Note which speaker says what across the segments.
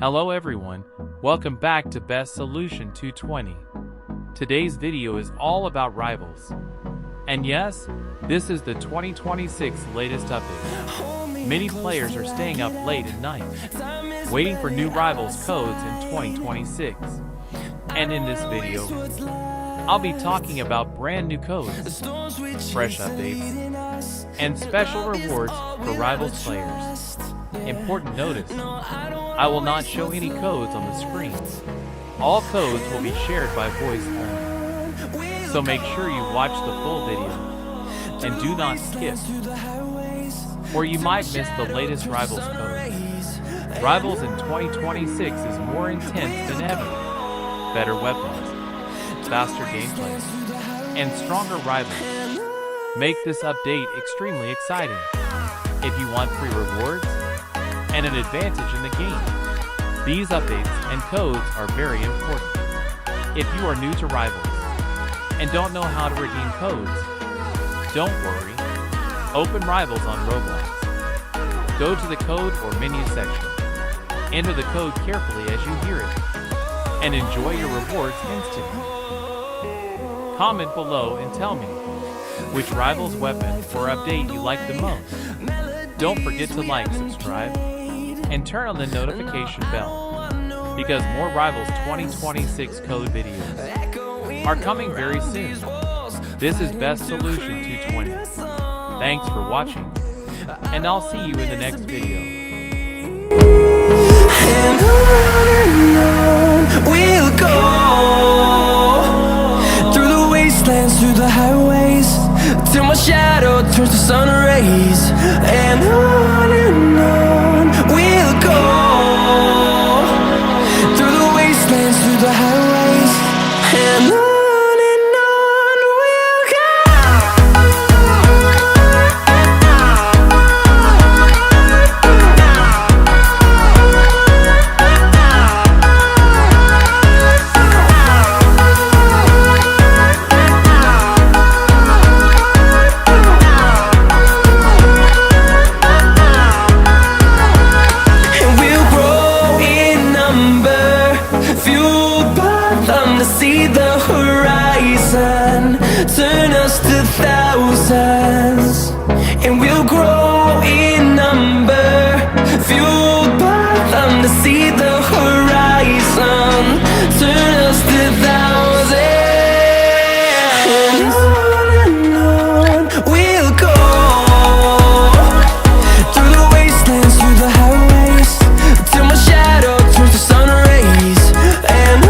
Speaker 1: Hello everyone, welcome back to Best Solution 220. Today's video is all about Rivals. And yes, this is the 2026 latest update. Many players are staying up late at night, waiting for new Rivals codes in 2026. And in this video, I'll be talking about brand new codes, fresh updates, and special rewards for Rivals players. Important notice, I will not show any codes on the screen. All codes will be shared by voice only. So make sure you watch the full video and do not skip, or you might miss the latest Rivals codes. Rivals in 2026 is more intense than ever. Better weapons, faster gameplay, and stronger Rivals make this update extremely exciting. If you want free rewards and an advantage in the game, these updates and codes are very important. If you are new to Rivals and don't know how to redeem codes, don't worry. Open Rivals on Roblox. Go to the code or menu section. Enter the code carefully as you hear it, and enjoy your rewards instantly. Comment below and tell me which Rivals weapon or update you like the most. Don't forget to like, subscribe, and turn on the notification bell, because more Rivals 2026 code videos are coming very soon. This is Best Solution 220. Thanks for watching, and I'll see you in the next video.
Speaker 2: And on we'll go, through the wastelands, through the highways, till my shadow turns to sun rays. And on we'll go, through the wastelands, through the highways, and on we'll go. See the horizon turn us to thousands, and we'll grow in number, fueled by them to see the horizon turn us to thousands. And on we'll go, through the wastelands, through the highways, till my shadow turns to sun rays. And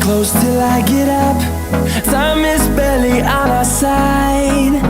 Speaker 2: close till I get up. Time is barely on our side.